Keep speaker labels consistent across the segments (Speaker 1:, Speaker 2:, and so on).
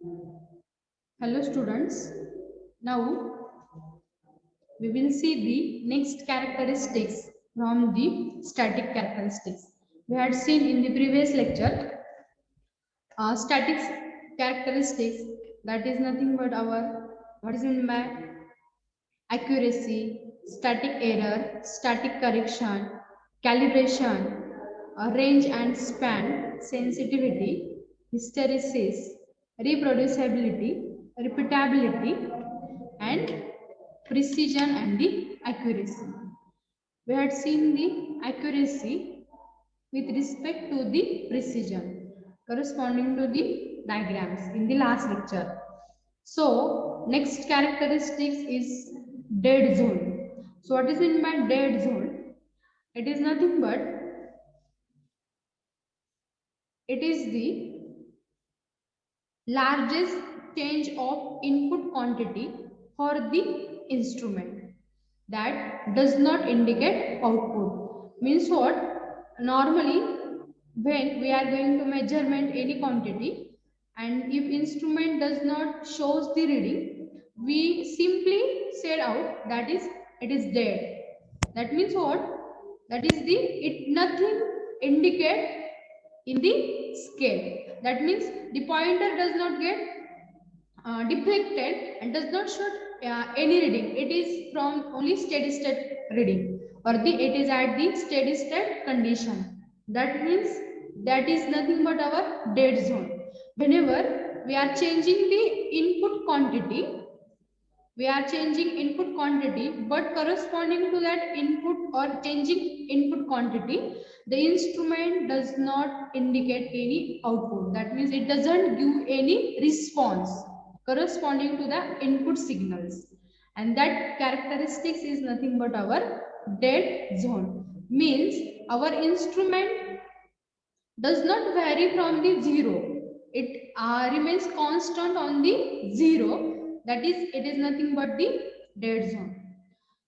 Speaker 1: Hello students. Now we will see the next characteristics from the static characteristics. We had seen in the previous lecture static characteristics, that is nothing but our what is meant by accuracy, static error, static correction, calibration, range and span, sensitivity, hysteresis, reproducibility, repeatability, and precision and the accuracy. We had seen the accuracy with respect to the precision corresponding to the diagrams in the last lecture. So next characteristics is dead zone. So what is meant by dead zone? It is nothing but it is the largest change of input quantity for the instrument that does not indicate output. Means what? Normally when we are going to measurement any quantity and if instrument does not shows the reading, we simply said out that is it is dead. That means what? That is the it nothing indicate in the scale. That means the pointer does not get deflected and does not show any reading. It is from only steady state reading or the it is at the steady state condition. That means that is nothing but our dead zone. Whenever we are changing the input quantity, we are changing input quantity, but corresponding to that input or changing input quantity, the instrument does not indicate any output. That means it doesn't give any response corresponding to the input signals, and that characteristics is nothing but our dead zone. Means our instrument does not vary from the zero, it remains constant on the zero. That is it is nothing but the dead zone.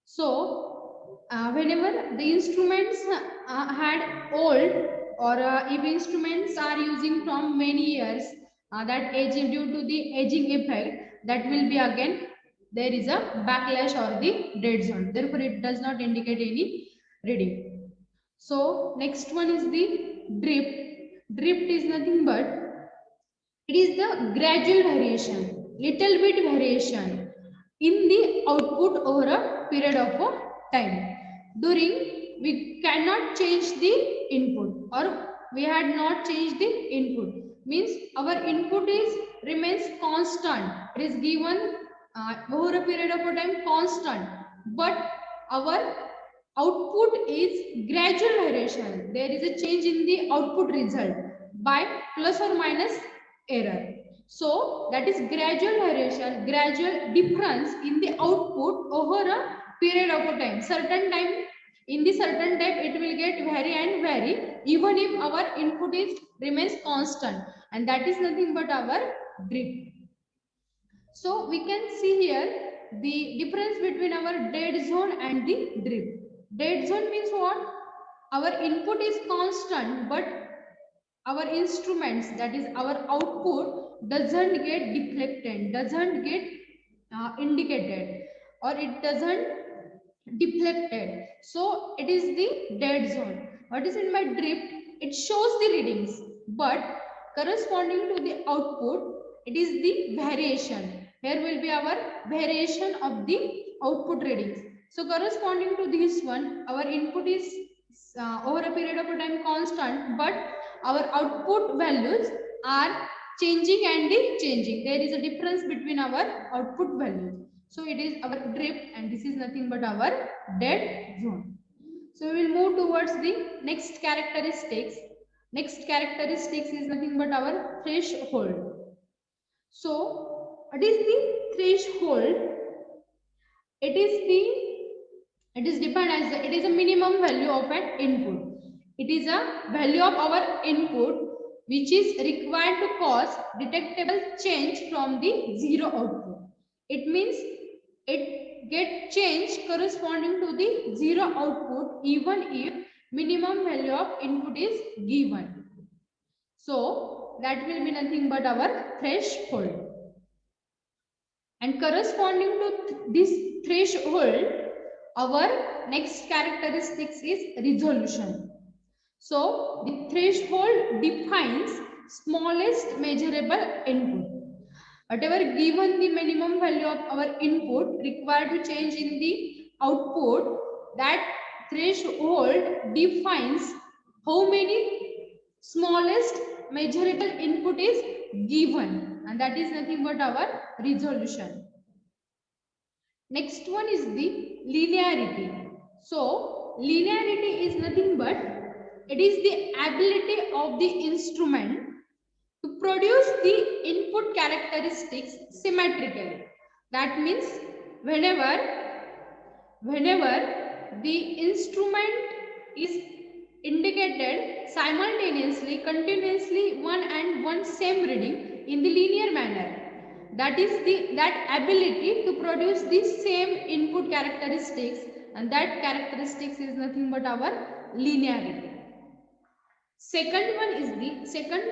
Speaker 1: So whenever the instruments had old or if instruments are using from many years, that aging due to the aging effect, that will be again there is a backlash or the dead zone, therefore it does not indicate any reading. So next one is the drift. Drift is nothing but it is the gradual variation, little bit variation in the output over a period of a time. During we cannot change the input or we had not changed the input. Means our input is remains constant. It is given over a period of a time constant, but our output is gradual variation. There is a change in the output result by plus or minus error. So that is gradual variation, gradual difference in the output over a period of a time. Certain time, in the certain time it will get vary and vary even if our input is remains constant, and that is nothing but our drift. So we can see here the difference between our dead zone and the drift. Dead zone means what? Our input is constant, but our instruments, that is our output, doesn't get deflected, doesn't get indicated, or it doesn't deflected. So it is the dead zone. What is in my drift? It shows the readings, but corresponding to the output, it is the variation. Here will be our variation of the output readings. So corresponding to this one, our input is over a period of time constant, but our output values are changing and changing. There is a difference between our output values. So it is our drift, and this is nothing but our dead zone. So we will move towards the next characteristics. Next characteristics is nothing but our threshold. So what is the threshold? It is defined as it is a minimum value of an input. It is a value of our input which is required to cause detectable change from the zero output. It means it get changed corresponding to the zero output even if minimum value of input is given. So that will be nothing but our threshold. And corresponding to this threshold, our next characteristics is resolution. So the threshold defines smallest measurable input. Whatever given the minimum value of our input required to change in the output, that threshold defines how many smallest measurable input is given, and that is nothing but our resolution. Next one is the linearity. So linearity is nothing but it is the ability of the instrument to produce the input characteristics symmetrically. That means whenever the instrument is indicated simultaneously, continuously one same reading in the linear manner, that is that ability to produce the same input characteristics, and that characteristics is nothing but our linearity. Second one is the second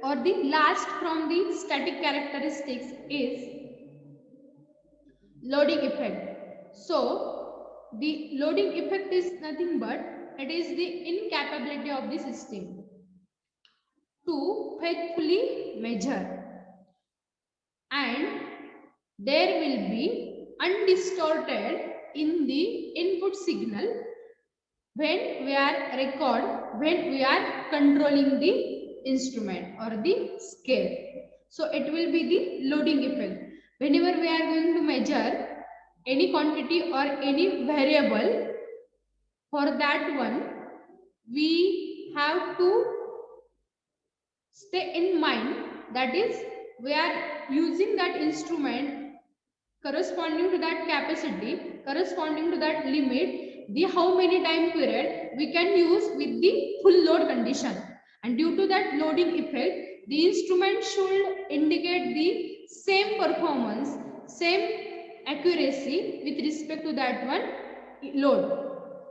Speaker 1: or the last from the static characteristics is loading effect. So the loading effect is nothing but it is the incapability of the system to faithfully measure, and there will be undistorted in the input signal when we are controlling the instrument or the scale. So it will be the loading effect. Whenever we are going to measure any quantity or any variable, for that one we have to stay in mind, that is we are using that instrument corresponding to that capacity, corresponding to that limit, the how many time period we can use with the full load condition. And due to that loading effect, the instrument should indicate the same performance, same accuracy with respect to that one load.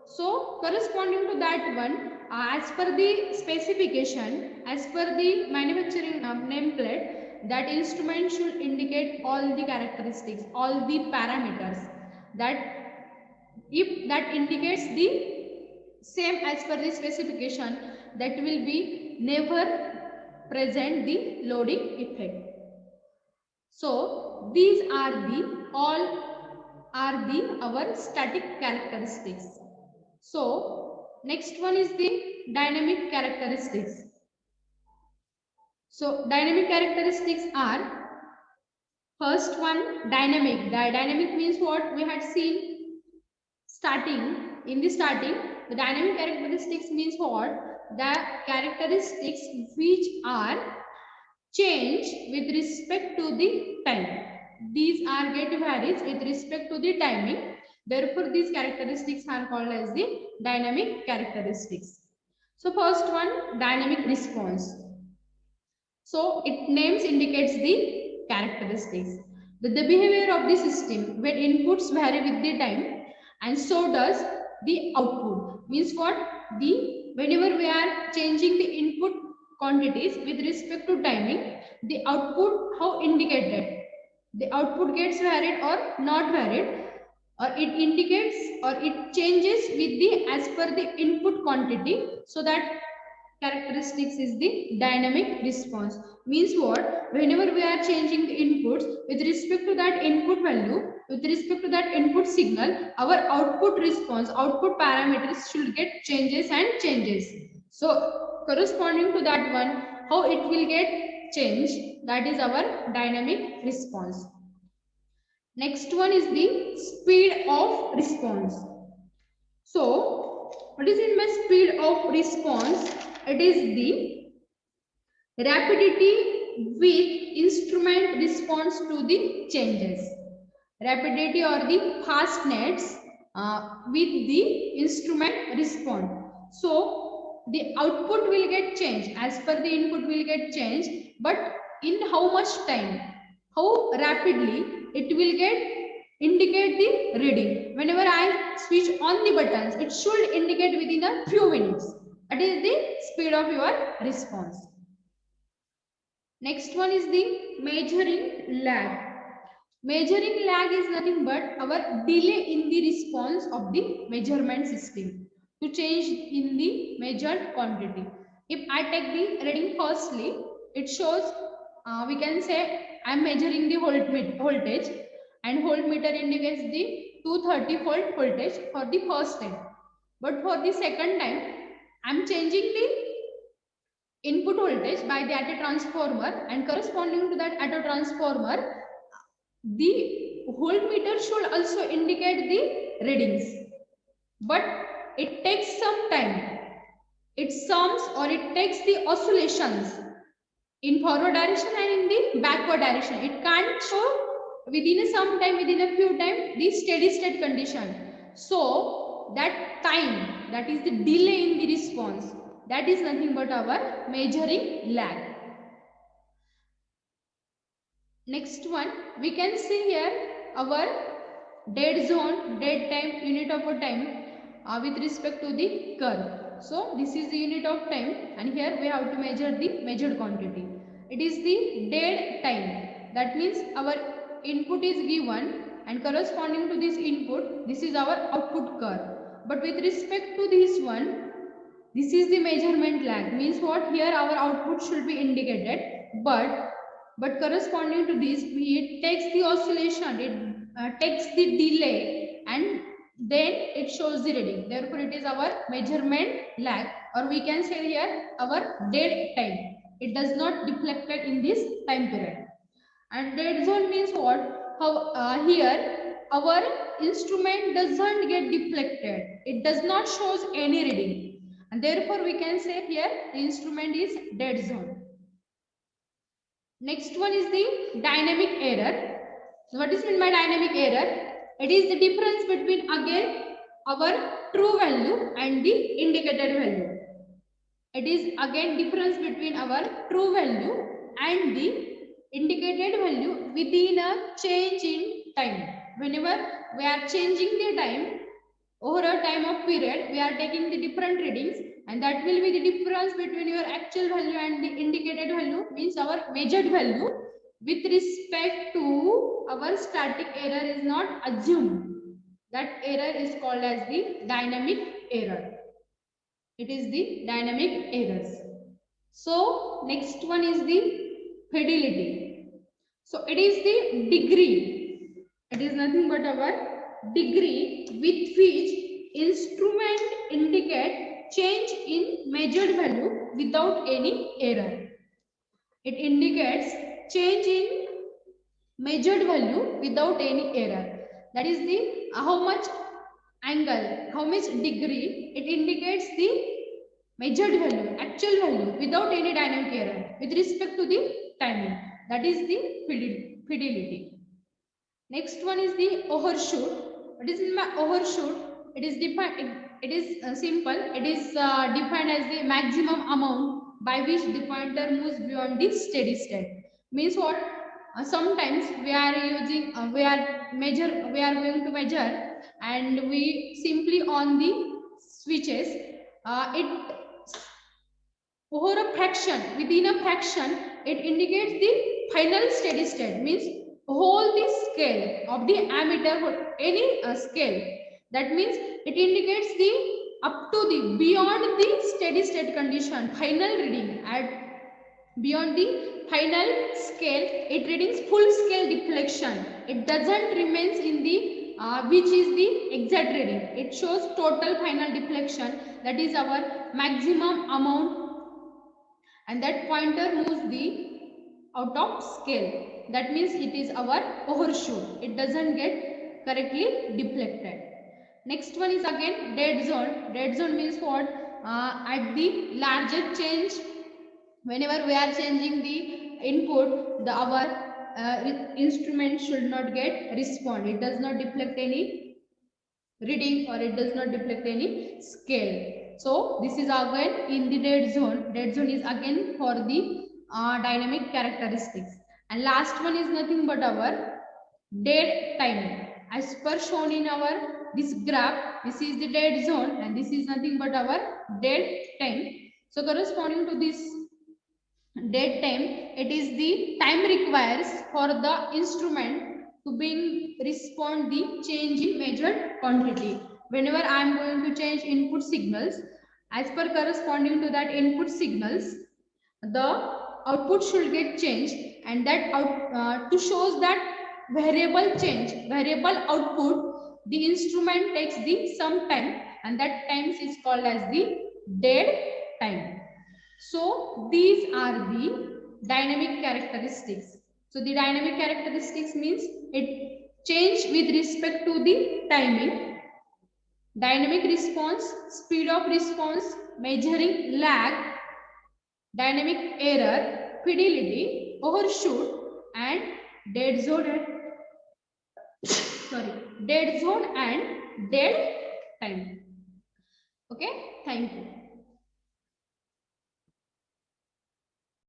Speaker 1: So corresponding to that one, as per the specification, as per the manufacturing nameplate, that instrument should indicate all the characteristics, all the parameters, that if that indicates the same as per the specification, that will be never present the loading effect. So these are the all are the our static characteristics. So next one is the dynamic characteristics. So dynamic characteristics are, first one, dynamic. Dynamic means what we had seen in the starting. The dynamic characteristics means what? The characteristics which are changed with respect to the time. These are get varies with respect to the timing. Therefore, these characteristics are called as the dynamic characteristics. So first one, dynamic response. So it names indicates the characteristics. The behavior of the system when inputs vary with the time, and so does the output. Means what? Whenever we are changing the input quantities with respect to timing, the output how indicated? The output gets varied or not varied, or it indicates or it changes with the as per the input quantity. So that characteristics is the dynamic response. Means what? Whenever we are changing the inputs with respect to that input value, with respect to that input signal, our output response, output parameters should get changes and changes. So corresponding to that one, how it will get changed, that is our dynamic response. Next one is the speed of response. So what is it by speed of response? It is the rapidity with instrument response to the changes. Rapidity or the fastness with the instrument response. So the output will get changed as per the input will get changed, but in how much time, how rapidly it will get indicate the reading. Whenever I switch on the buttons, it should indicate within a few minutes. That is the speed of your response. Next one is the measuring lag. Measuring lag is nothing but our delay in the response of the measurement system to change in the measured quantity. If I take the reading firstly, it shows, we can say I am measuring the voltage, and voltmeter indicates the 230 volt voltage for the first time. But for the second time, I am changing the input voltage by the auto transformer, and corresponding to that auto transformer, the voltmeter should also indicate the readings, but it takes some time. It sums or it takes the oscillations in forward direction and in the backward direction. It can't show within some time, within a few time, the steady state condition. So that time, that is the delay in the response, that is nothing but our measuring lag. Next one, we can see here our dead zone, dead time, unit of a time with respect to the curve. So this is the unit of time, and here we have to measure the measured quantity. It is the dead time. That means our input is given, and corresponding to this input, this is our output curve. But with respect to this one, this is the measurement lag. Means what? Here our output should be indicated, but corresponding to this, it takes the oscillation, it takes the delay, and then it shows the reading. Therefore it is our measurement lag, or we can say here our dead time. It does not deflected in this time period. And dead zone means what? How here our instrument doesn't get deflected, it does not shows any reading, and therefore we can say here the instrument is dead zone. Next one is the dynamic error. So what is meant by dynamic error? It is the difference between again our true value and the indicated value. It is again difference between our true value and the indicated value within a change in time. Whenever we are changing the time over a time of period, we are taking the different readings, and that will be the difference between your actual value and the indicated value, means our measured value. With respect to our static error is not assumed. That error is called as the dynamic error. It is the dynamic errors. So next one is the fidelity. So it is the degree. It is nothing but our degree with which instrument indicate change in measured value without any error. It indicates change in measured value without any error. That is the how much angle, how much degree. It indicates the measured value, actual value without any dynamic error with respect to the timing. That is the fidelity. Next one is the overshoot. What is in my overshoot? It is defined. It is simple. It is defined as the maximum amount by which the pointer moves beyond the steady state. Means what? Sometimes we are using we are going to measure, and we simply on the switches. It over a fraction, within a fraction, it indicates the final steady state. Means hold the scale of the ammeter for any scale. That means it indicates the up to the beyond the steady state condition, final reading at beyond the final scale, it readings full scale deflection. It doesn't remains in the which is the exact reading. It shows total final deflection. That is our maximum amount, and that pointer moves the out of scale. That means it is our overshoot. It doesn't get correctly deflected. Next one is again dead zone. Dead zone means what? At the larger change, whenever we are changing the input, our instrument should not get respond. It does not deflect any reading, or it does not deflect any scale. So this is again in the dead zone. Dead zone is again for the dynamic characteristics. And last one is nothing but our dead time. As per shown in our this graph, this is the dead zone, and this is nothing but our dead time. So corresponding to this dead time, it is the time requires for the instrument to being respond the change in measured quantity. Whenever I am going to change input signals, as per corresponding to that input signals, the output should get changed, and that to shows that variable change, variable output, the instrument takes the some time, and that times is called as the dead time. So these are the dynamic characteristics. So the dynamic characteristics means it change with respect to the timing, dynamic response, speed of response, measuring lag, dynamic error, fidelity, overshoot, and dead zone. Sorry, dead zone and dead time. Okay, thank you.